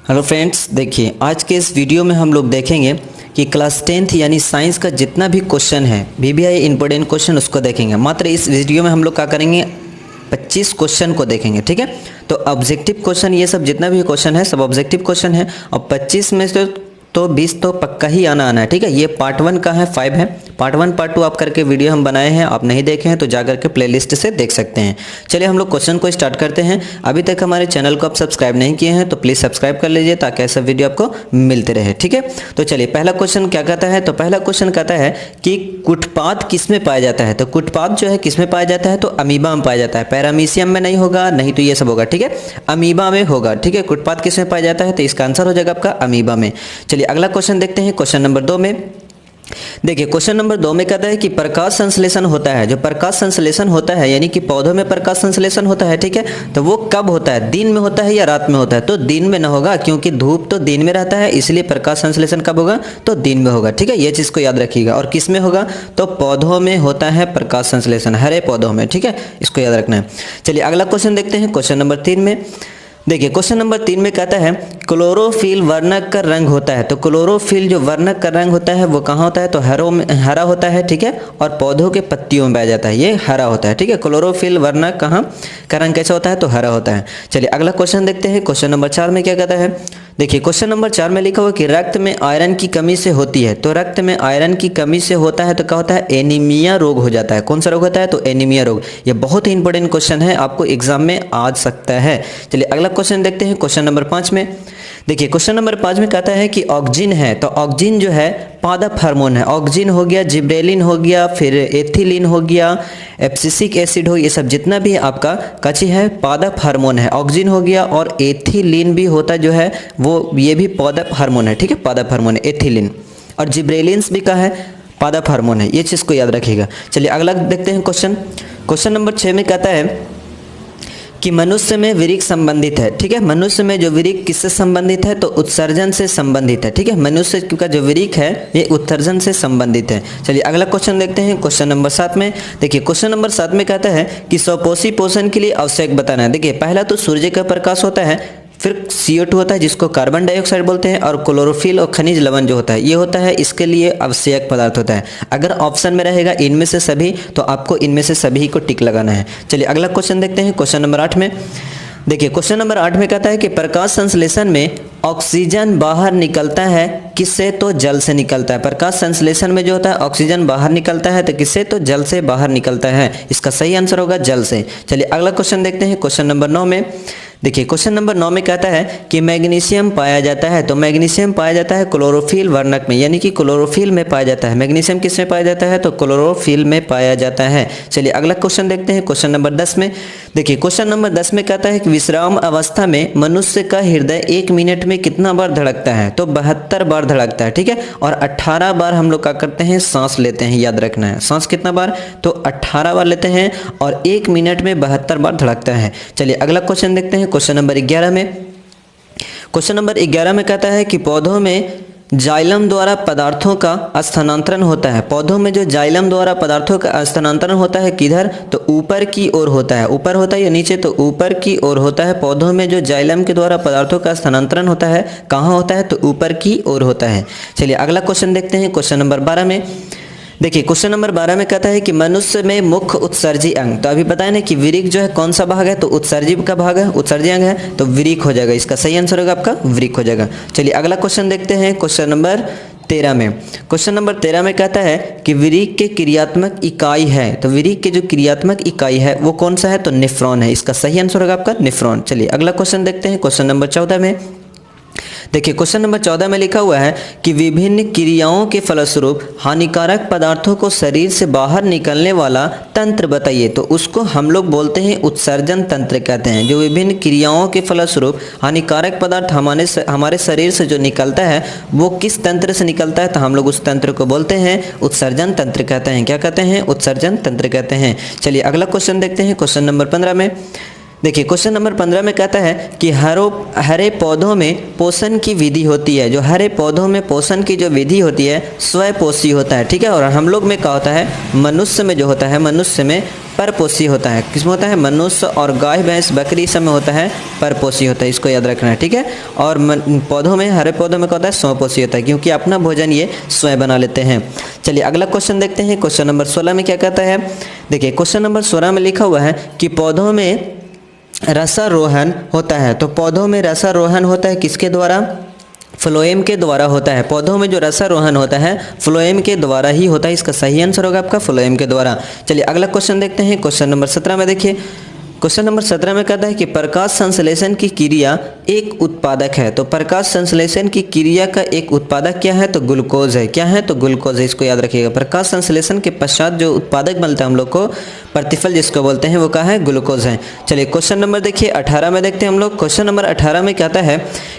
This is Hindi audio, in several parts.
हेलो फ्रेंड्स, देखिए आज के इस वीडियो में हम लोग देखेंगे कि क्लास 10th यानी साइंस का जितना भी क्वेश्चन है वीवीआई इंपॉर्टेंट क्वेश्चन उसको देखेंगे। मात्र इस वीडियो में हम लोग क्या करेंगे, 25 क्वेश्चन को देखेंगे। ठीक है, तो ऑब्जेक्टिव क्वेश्चन ये सब जितना भी क्वेश्चन है सब ऑब्जेक्टिव क्वेश्चन है और 25 में से तो 20 तो पक्का ही आना है। ठीक है, ये पार्ट 1 का है, 5 है। पार्ट 1 पार्ट 2 आप करके वीडियो हम बनाए हैं, आप नहीं देखे हैं तो जा करके प्लेलिस्ट से देख सकते हैं। चलिए हम लोग क्वेश्चन को स्टार्ट करते हैं। अभी तक हमारे चैनल को आप सब्सक्राइब नहीं किए हैं तो प्लीज़ सब्सक्राइब कर लीजिए ताकि ऐसा वीडियो आपको मिलते रहे। ठीक है, तो चलिए पहला क्वेश्चन क्या कहता है, तो पहला क्वेश्चन कहता है कि कुटपाद किस में पाया जाता है। तो कुटपाद जो है किस में पाया जाता है, तो अमीबा में पाया जाता है, पैरामीशियम में नहीं होगा, नहीं तो ये सब होगा। ठीक है, अमीबा में होगा। ठीक है, कुटपाद किस में पाया जाता है, तो इसका आंसर हो जाएगा आपका अमीबा में। चलिए अगला क्वेश्चन देखते हैं, क्वेश्चन नंबर 2 में। देखिए क्वेश्चन नंबर 2 में कहता है कि प्रकाश संश्लेषण होता है। जो प्रकाश संश्लेषण होता है यानी कि पौधों में प्रकाश संश्लेषण होता है, ठीक है, तो वो कब होता है, दिन में होता है या रात में होता है। तो दिन में ना होगा क्योंकि धूप तो दिन में रहता है, इसलिए प्रकाश संश्लेषण कब होगा, तो दिन में होगा। ठीक है, ये चीज़ को याद रखिएगा। और किस में होगा, तो पौधों में होता है प्रकाश संश्लेषण, हरे पौधों में। ठीक है, इसको याद रखना है। चलिए अगला क्वेश्चन देखते हैं, क्वेश्चन नंबर 3 में। देखिए क्वेश्चन नंबर 3 में कहता है क्लोरोफिल वर्णक का रंग होता है। तो क्लोरोफिल जो वर्णक का रंग होता है वो कहाँ होता है, तो हरा होता है। ठीक है, और पौधों के पत्तियों में पाया जाता है, ये हरा होता है। ठीक है, क्लोरोफिल वर्णक कहाँ का रंग कैसा होता है, तो हरा होता है। चलिए अगला क्वेश्चन देखते हैं, क्वेश्चन नंबर 4 में क्या कहता है। देखिए क्वेश्चन नंबर 4 में लिखा हुआ कि रक्त में आयरन की कमी से होती है। तो रक्त में आयरन की कमी से होता है तो क्या होता है, एनीमिया रोग हो जाता है। कौन सा रोग होता है, तो एनीमिया रोग। ये बहुत ही इंपॉर्टेंट क्वेश्चन है, आपको एग्जाम में आ सकता है। चलिए अगला क्वेश्चन देखते हैं, क्वेश्चन नंबर 5 में। देखिए क्वेश्चन नंबर 5 में कहता है कि ऑक्सिन है। तो ऑक्सिन जो है पादप हार्मोन है। ऑक्सिन हो गया, जिब्रेलिन हो गया, फिर एथिलीन हो गया, एब्सिसिक एसिड हो, ये सब जितना भी आपका कची है पादप हार्मोन है। ऑक्सिन हो गया और एथिलीन भी होता जो है वो ये भी पादप हार्मोन है। ठीक है, पादप हार्मोन है एथिलीन, और जिब्रेलिन्स भी का है पादप हार्मोन है, ये चीज़ को याद रखिएगा। चलिए अगला देखते हैं क्वेश्चन। क्वेश्चन नंबर 6 में कहता है कि मनुष्य में विरिक संबंधित है। ठीक है, मनुष्य में जो विरिक किससे संबंधित है, तो उत्सर्जन से संबंधित है। ठीक है, मनुष्य का जो विरिक है ये उत्सर्जन से संबंधित है। चलिए अगला क्वेश्चन देखते हैं, क्वेश्चन नंबर 7 में। देखिए क्वेश्चन नंबर 7 में कहता है कि स्वपोषी पोषण के लिए आवश्यक बताना है। देखिए पहला तो सूर्य का प्रकाश होता है, फिर CO2 होता है जिसको कार्बन डाइऑक्साइड बोलते हैं, और क्लोरोफिल और खनिज लवण जो होता है ये होता है, इसके लिए आवश्यक पदार्थ होता है। अगर ऑप्शन में रहेगा इनमें से सभी तो आपको इनमें से सभी को टिक लगाना है। चलिए अगला क्वेश्चन देखते हैं, क्वेश्चन नंबर 8 में। देखिए क्वेश्चन नंबर 8 में कहता है कि प्रकाश संश्लेषण में ऑक्सीजन बाहर निकलता है किससे, तो जल से निकलता है। प्रकाश संश्लेषण में जो होता है ऑक्सीजन बाहर निकलता है, तो किससे, तो जल से बाहर निकलता है। इसका सही आंसर होगा जल से। चलिए अगला क्वेश्चन देखते हैं, क्वेश्चन नंबर 9 में। देखिए क्वेश्चन नंबर 9 में कहता है कि मैग्नीशियम पाया जाता है। तो मैग्नीशियम पाया जाता है क्लोरोफिल वर्णक में, यानी कि क्लोरोफिल में पाया जाता है। मैग्नीशियम किस में पाया जाता है, तो क्लोरोफिल में पाया जाता है। चलिए अगला क्वेश्चन देखते हैं, क्वेश्चन नंबर 10 में। देखिए क्वेश्चन नंबर 10 में कहता है कि विश्राम अवस्था में मनुष्य का हृदय 1 मिनट में कितना बार धड़कता है, तो 72 बार धड़कता है। ठीक है, और 18 बार हम लोग क्या करते हैं, सांस लेते हैं। याद रखना है सांस कितना बार, तो 18 बार लेते हैं और 1 मिनट में 72 बार धड़कता है। चलिए अगला क्वेश्चन देखते हैं, क्वेश्चन नंबर 11 में। क्वेश्चन नंबर 11 में कहता है कि पौधों में जाइलम द्वारा पदार्थों का स्थानांतरण होता है। पौधों में जो जाइलम द्वारा पदार्थों का स्थानांतरण होता है किधर, तो ऊपर की ओर होता है। ऊपर होता है या नीचे, तो ऊपर की ओर होता है। पौधों में जो जाइलम के द्वारा पदार्थों का स्थानांतरण होता है कहाँ होता है, तो ऊपर की ओर होता है। चलिए अगला क्वेश्चन देखते हैं, क्वेश्चन नंबर 12 में। देखिए क्वेश्चन नंबर 12 में कहता है कि मनुष्य में मुख्य उत्सर्जी अंग। तो अभी बताया ना कि विरिक जो है कौन सा भाग है, तो उत्सर्जी का भाग है, उत्सर्जी अंग है, तो विरिक हो जाएगा। इसका सही आंसर होगा आपका विरिक हो जाएगा। चलिए अगला क्वेश्चन देखते हैं, क्वेश्चन नंबर 13 में। क्वेश्चन नंबर 13 में कहता है कि विरिक के क्रियात्मक इकाई है। तो विरिक के जो क्रियात्मक इकाई है वो कौन सा है, तो नेफ्रॉन है। इसका सही आंसर होगा आपका नेफ्रॉन। चलिए अगला क्वेश्चन देखते हैं, क्वेश्चन नंबर 14 में। देखिए क्वेश्चन नंबर 14 में लिखा हुआ है कि विभिन्न क्रियाओं के फलस्वरूप हानिकारक पदार्थों को शरीर से बाहर निकलने वाला तंत्र बताइए। तो उसको हम लोग बोलते हैं उत्सर्जन तंत्र कहते हैं। जो विभिन्न क्रियाओं के फलस्वरूप हानिकारक पदार्थ हमारे शरीर से जो निकलता है वो किस तंत्र से निकलता है, तो हम लोग उस तंत्र को बोलते हैं उत्सर्जन तंत्र कहते हैं। क्या कहते हैं, उत्सर्जन तंत्र कहते हैं। चलिए अगला क्वेश्चन देखते हैं, क्वेश्चन नंबर 15 में। देखिए क्वेश्चन नंबर 15 में कहता है कि हरे पौधों में पोषण की विधि होती है। जो हरे पौधों में पोषण की जो विधि होती है स्वयपोषी होता है। ठीक है, और हम लोग में क्या होता है, मनुष्य में जो होता है, मनुष्य में परपोषी होता है। किसमें होता है? मनुष्य और गाय भैंस बकरी सब में होता है परपोषी होता है, इसको याद रखना है, ठीक है। और पौधों में, हरे पौधों में क्या होता है? स्वपोषी होता है, क्योंकि अपना भोजन ये स्वयं बना लेते हैं। चलिए अगला क्वेश्चन देखते हैं। क्वेश्चन नंबर 16 में क्या कहता है? देखिए क्वेश्चन नंबर 16 में लिखा हुआ है कि पौधों में रसारोहण होता है। तो पौधों में रसारोहण होता है किसके द्वारा? फ्लोएम के द्वारा होता है। पौधों में जो रसारोहण होता है फ्लोएम के द्वारा ही होता है। इसका सही आंसर होगा आपका फ्लोएम के द्वारा। चलिए अगला क्वेश्चन देखते हैं। क्वेश्चन नंबर 17 में देखिए, क्वेश्चन नंबर 17 में कहता है कि प्रकाश संश्लेषण की क्रिया एक उत्पादक है। तो प्रकाश संश्लेषण की क्रिया का एक उत्पादक क्या है? तो ग्लूकोज है। क्या है? तो ग्लूकोज है, इसको याद रखिएगा। प्रकाश संश्लेषण के पश्चात जो उत्पादक बनता है हम लोग को, प्रतिफल जिसको बोलते हैं, वो क्या है? ग्लूकोज है। चलिए क्वेश्चन नंबर देखिए 18 में देखते हैं हम लोग। क्वेश्चन नंबर 18 में कहता है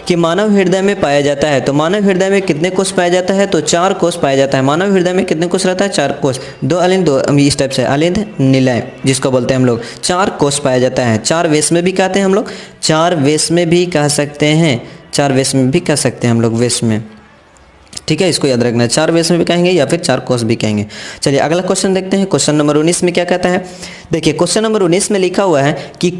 कि मानव हृदय में पाया जाता है। तो मानव हृदय में कितने कोष पाया जाता है? तो 4 कोष पाया जाता है। मानव हृदय में कितने कोष रहता है? 4 कोष। 2 अलिंद, 2 इस टाइप से अलिंद निलय जिसको बोलते हैं हम लोग, 4 कोष पाया जाता है। 4 वेश में भी कहते हैं हम लोग, 4 वेश में भी कह सकते हैं, 4 वेश में भी कह सकते हैं हम लोग, वेश में, ठीक है, इसको याद रखना है। 4 वेश में भी कहेंगे या फिर 4 कोष भी कहेंगे। चलिए अगला क्वेश्चन देखते हैं। क्वेश्चन नंबर 19 में क्या कहता है? देखिए क्वेश्चन नंबर 19 में लिखा हुआ है कि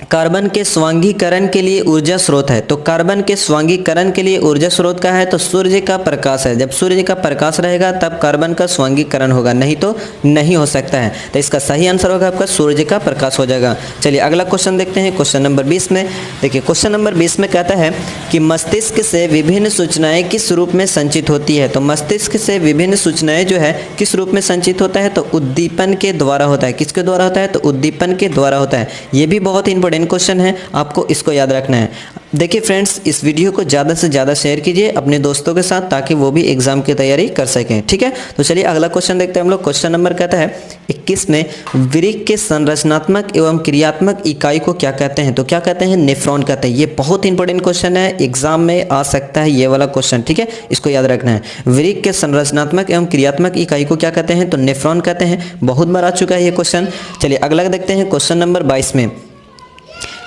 कार्बन के स्वांगीकरण के लिए ऊर्जा स्रोत है। तो कार्बन के स्वांगीकरण के लिए ऊर्जा स्रोत का है? तो सूर्य का प्रकाश है। जब सूर्य का प्रकाश रहेगा तब कार्बन का स्वांगीकरण होगा, नहीं तो नहीं हो सकता है। तो इसका सही आंसर होगा आपका सूर्य का प्रकाश हो जाएगा। चलिए अगला क्वेश्चन देखते हैं। क्वेश्चन नंबर 20 में देखिए, क्वेश्चन नंबर 20 में कहता है कि मस्तिष्क से विभिन्न सूचनाएं किस रूप में संचित होती है। तो मस्तिष्क से विभिन्न सूचनाएं जो है किस रूप में संचित होता है? तो उद्दीपन के द्वारा होता है। किसके द्वारा होता है? तो उद्दीपन के द्वारा होता है। ये भी बहुत इंपॉर्टेंट क्वेश्चन है, आपको इसको याद रखना है। देखिए फ्रेंड्स, इस वीडियो को ज़्यादा से ज़्यादा शेयर कीजिए अपने दोस्तों के साथ, ताकि वो भी एग्जाम की तैयारी कर सकें, ठीक है। तो चलिए अगला क्वेश्चन देखते हैं हम लोग। क्वेश्चन नंबर कहता है 21 में, वृक्क के संरचनात्मक एवं क्रियात्मक इकाई को क्या कहते हैं? तो क्या कहते हैं? नेफ्रॉन कहते हैं। ये बहुत इंपॉर्टेंट क्वेश्चन है, एग्जाम में आ सकता है ये वाला क्वेश्चन, ठीक है, इसको याद रखना है। वृक्क के संरचनात्मक एवं क्रियात्मक इकाई को क्या कहते हैं? तो नेफ्रॉन कहते हैं। बहुत बार आ चुका है ये क्वेश्चन। चलिए अगला देखते हैं। क्वेश्चन नंबर 22 में,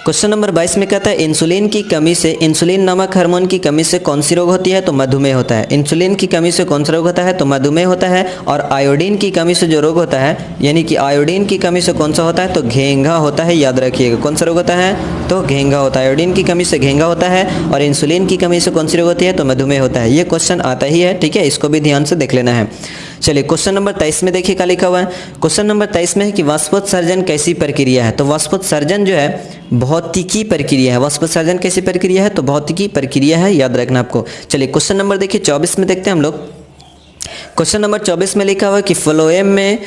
क्वेश्चन नंबर 22 में कहता है इंसुलिन की कमी से, इंसुलिन नामक हार्मोन की कमी से कौन सी रोग होती है? तो मधुमेह होता है। इंसुलिन की कमी से कौन सा रोग होता है? तो मधुमेह होता है। और आयोडीन की कमी से जो रोग होता है, यानी कि आयोडीन की कमी से कौन सा होता है? तो घेंघा होता है, याद रखिएगा। कौन सा रोग होता है? तो घेंघा होता है। आयोडीन की कमी से घेंघा होता है और इंसुलिन की कमी से कौन सी रोग होती है? तो मधुमेह होता है। ये क्वेश्चन आता ही है, ठीक है, इसको भी ध्यान से देख लेना है। चलिए क्वेश्चन नंबर 23 में देखिए क्या लिखा हुआ है। क्वेश्चन नंबर 23 में है कि वाष्पोत्सर्जन कैसी प्रक्रिया है? तो वाष्पोत्सर्जन जो है भौतिकी प्रक्रिया है। वाष्पोत्सर्जन कैसी प्रक्रिया है? तो भौतिकी प्रक्रिया है, याद रखना आपको। चलिए क्वेश्चन नंबर देखिए 24 में देखते हैं हम लोग। क्वेश्चन नंबर 24 में लिखा हुआ है कि फ्लोएम में,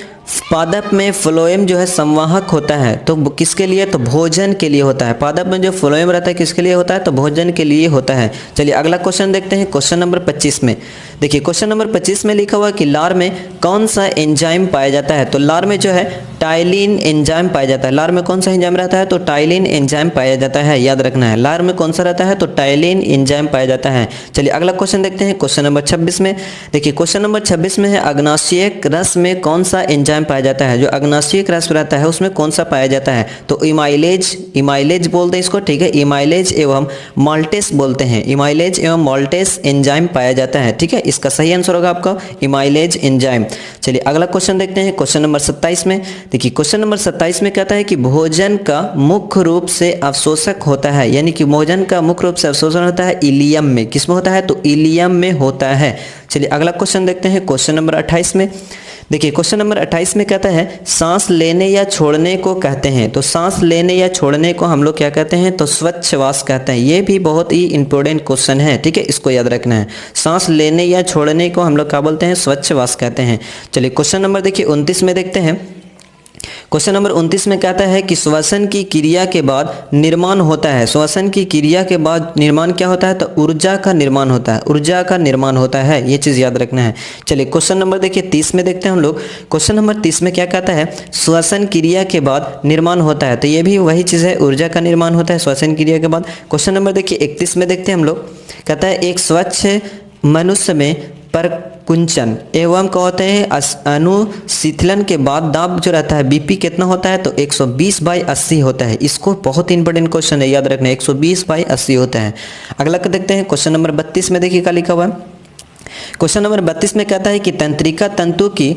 पादप में फ्लोएम जो है संवाहक होता है। तो किसके लिए? तो भोजन के लिए होता है। पादप में जो फ्लोएम रहता है किसके लिए होता है? तो भोजन के लिए होता है। चलिए अगला क्वेश्चन देखते हैं। क्वेश्चन नंबर 25 में देखिए, क्वेश्चन नंबर 25 में लिखा हुआ है कि लार में कौन सा एंजाइम पाया जाता है? तो लार में जो है टाइलिन एंजाइम पाया जाता है। लार में कौन सा एंजाइम रहता है? तो टाइलिन एंजाइम पाया जाता है, याद रखना है। लार में कौन सा रहता है? तो टाइलिन एंजाइम पाया जाता है। चलिए अगला क्वेश्चन देखते हैं। क्वेश्चन नंबर 26 में देखिए, क्वेश्चन नंबर 26 में है अग्नाशयिक रस में कौन सा एंजाइम पाया जाता है? जो अग्नाशयिक रस रहता है उसमें कौन सा पाया जाता है? तो इमाइलेज, इमाइलेज बोलते हैं इसको, ठीक है, इमाइलेज एवं माल्टेस बोलते हैं। इमाइलेज एवं माल्टेस एंजाइम पाया जाता है, ठीक है, इसका सही आंसर होगा आपका इमाइलेज एंजाइम। चलिए अगला क्वेश्चन देखते हैं। क्वेश्चन नंबर 27 में देखिए, क्वेश्चन नंबर 27 में कहता है कि भोजन का मुख्य रूप से अवशोषक होता है, यानी कि भोजन का मुख्य रूप से अवशोषण होता है इलियम में। किस में होता है? तो इलियम में होता है। चलिए अगला क्वेश्चन देखते हैं। क्वेश्चन नंबर 28 में देखिए, क्वेश्चन नंबर 28 में कहता है सांस लेने या छोड़ने को कहते हैं। तो सांस लेने या छोड़ने को हम लोग क्या कहते हैं? तो स्वच्छवास कहते हैं। ये भी बहुत ही इंपॉर्टेंट क्वेश्चन है, ठीक है, इसको याद रखना है। सांस लेने या छोड़ने को हम लोग क्या बोलते हैं? स्वच्छवास कहते हैं। चलिए क्वेश्चन नंबर देखिए 29 में देखते हैं। क्वेश्चन नंबर 29 में कहता है कि श्वसन की क्रिया के बाद निर्माण होता है। श्वसन की क्रिया के बाद निर्माण क्या होता है? तो ऊर्जा का निर्माण होता है। ऊर्जा का निर्माण होता है, ये चीज़ याद रखना है। चलिए क्वेश्चन नंबर देखिए 30 में देखते हैं हम लोग। क्वेश्चन नंबर 30 में क्या कहता है? श्वसन क्रिया के बाद निर्माण होता है। तो ये भी वही चीज़ है, ऊर्जा का निर्माण होता है श्वसन क्रिया के बाद। क्वेश्चन नंबर देखिए 31 में देखते हैं हम लोग। कहता है एक स्वच्छ मनुष्य में परकुंचन एवं क्या होते हैं? अनुशीतलन के बाद दाब जो रहता है बीपी कितना होता है? तो 120/80 होता है। इसको बहुत इंपॉर्टेंट क्वेश्चन है, याद रखना है, 120/80 होता है। अगला का देखते हैं। क्वेश्चन नंबर 32 में देखिए क्या लिखा हुआ है। क्वेश्चन नंबर 32 में कहता है कि तंत्रिका तंतु की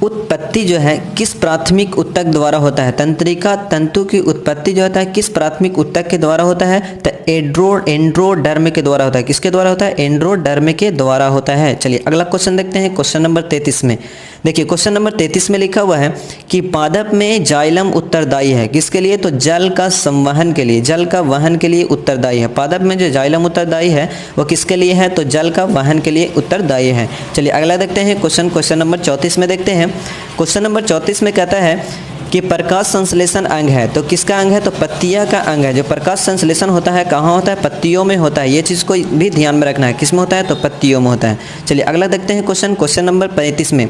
उत्पत्ति जो है किस प्राथमिक ऊतक द्वारा होता है? तंत्रिका तंतु की उत्पत्ति जो होता है किस प्राथमिक ऊतक के द्वारा होता है? तो एंडोडर्म के द्वारा होता है। किसके द्वारा होता है? एंडोडर्म के द्वारा होता है। चलिए अगला क्वेश्चन देखते हैं, क्वेश्चन नंबर 33 में। देखिए क्वेश्चन नंबर 33 में लिखा हुआ है कि पादप में जाइलम उत्तरदायी है। किसके लिए? तो जल का संवहन के लिए, जल का वहन के लिए उत्तरदायी है। पादप में जो जाइलम उत्तरदायी है वो किसके लिए है? तो जल का वहन के लिए उत्तरदायी है। चलिए अगला देखते हैं क्वेश्चन नंबर 34 में देखते हैं। क्वेश्चन नंबर 34 में कहता है कि प्रकाश संश्लेषण अंग है। तो किसका अंग है? तो पत्तियां का अंग है। जो प्रकाश संश्लेषण होता है कहाँ होता है? पत्तियों में होता है। ये चीज़ को भी ध्यान में रखना है। किस में होता है? तो पत्तियों में होता है। चलिए अगला देखते हैं क्वेश्चन नंबर 35 में।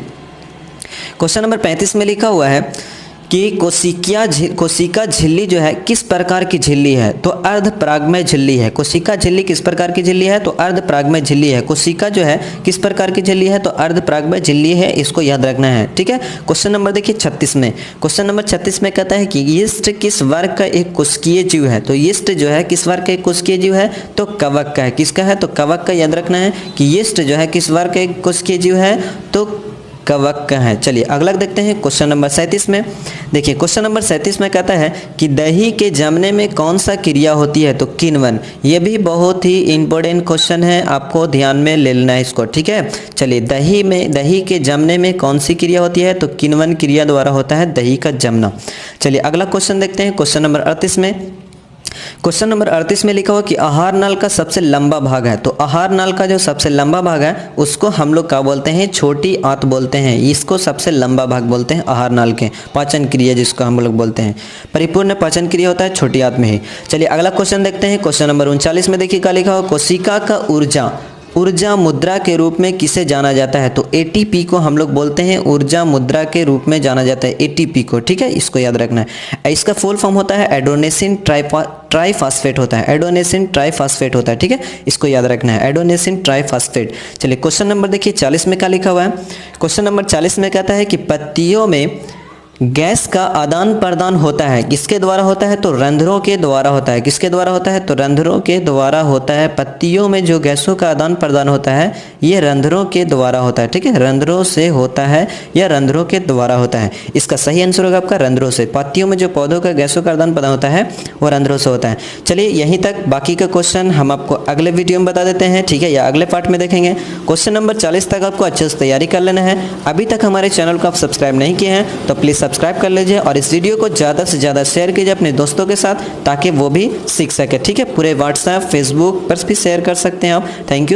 क्वेश्चन नंबर 35 में लिखा हुआ है कि कोशिका झिल्ली जो है किस प्रकार की झिल्ली है? तो अर्धपरागमय झिल्ली है। कोशिका झिल्ली किस प्रकार की झिल्ली है? तो अर्धपरागमय झिल्ली है। कोशिका जो है किस प्रकार की झिल्ली है? तो अर्धपरागमय झिल्ली है। इसको याद रखना है, ठीक है। क्वेश्चन नंबर देखिए 36 में। क्वेश्चन नंबर 36 में कहता है कि यीस्ट किस वर्ग का एक कोशिकीय जीव है? तो यीस्ट जो है किस वर्ग का एक कोशिकीय जीव है? तो कवक का है। किसका है? तो कवक का। याद रखना है कि यीस्ट जो है किस वर्ग का एक कोशिकीय जीव है? तो कवक का है। चलिए अगला देखते हैं क्वेश्चन नंबर 37 में। देखिए क्वेश्चन नंबर 37 में कहता है कि दही के जमने में कौन सा क्रिया होती है? तो किण्वन। ये भी बहुत ही इंपॉर्टेंट क्वेश्चन है, आपको ध्यान में ले लेना है इसको, ठीक है। चलिए दही के जमने में कौन सी क्रिया होती है? तो किण्वन क्रिया द्वारा होता है दही का जमना। चलिए अगला क्वेश्चन देखते हैं क्वेश्चन नंबर 38 में। क्वेश्चन नंबर 38 में लिखा हुआ कि आहार नाल का सबसे लंबा भाग है। तो आहार नाल का जो सबसे लंबा भाग है उसको हम लोग क्या बोलते हैं? छोटी आंत बोलते हैं। इसको सबसे लंबा भाग बोलते हैं आहार नाल के। पाचन क्रिया जिसको हम लोग बोलते हैं, परिपूर्ण पाचन क्रिया होता है छोटी आंत में ही। चलिए अगला क्वेश्चन देखते हैं क्वेश्चन नंबर 39 में। देखिए क्या लिखा हुआ? कोशिका का ऊर्जा मुद्रा के रूप में किसे जाना जाता है? तो एटीपी को हम लोग बोलते हैं ऊर्जा मुद्रा के रूप में जाना जाता है, एटीपी को, ठीक है। इसको याद रखना है। इसका फुल फॉर्म होता है एडोनेसिन ट्राइफॉस्फेट होता है। एडोनेसिन ट्राइफॉस्फेट होता है, ठीक है। इसको याद रखना है, एडोनेसिन ट्राइफॉस्फेट। चलिए क्वेश्चन नंबर देखिए 40 में क्या लिखा हुआ है? क्वेश्चन नंबर 40 में कहता है कि पत्तियों में गैस का आदान प्रदान होता है। किसके द्वारा होता है? तो रंध्रों के द्वारा होता है। किसके द्वारा होता है? तो रंध्रों के द्वारा होता है। पत्तियों में जो गैसों का आदान प्रदान होता है ये रंध्रों के द्वारा होता है, ठीक है। रंध्रों से होता है या रंध्रों के द्वारा होता है। इसका सही आंसर होगा आपका रंध्रों से। पत्तियों में जो पौधों का गैसों का आदान प्रदान होता है वो रंध्रों से होता है। चलिए यहीं तक, बाकी का क्वेश्चन हम आपको अगले वीडियो में बता देते हैं, ठीक है, या अगले पार्ट में देखेंगे। क्वेश्चन नंबर 40 तक आपको अच्छे से तैयारी कर लेना है। अभी तक हमारे चैनल को आप सब्सक्राइब नहीं किए हैं तो प्लीज़ सब्सक्राइब कर लीजिए और इस वीडियो को ज़्यादा से ज़्यादा शेयर कीजिए अपने दोस्तों के साथ ताकि वो भी सीख सके, ठीक है। पूरे व्हाट्सएप फेसबुक पर भी शेयर कर सकते हैं आप। Thank you.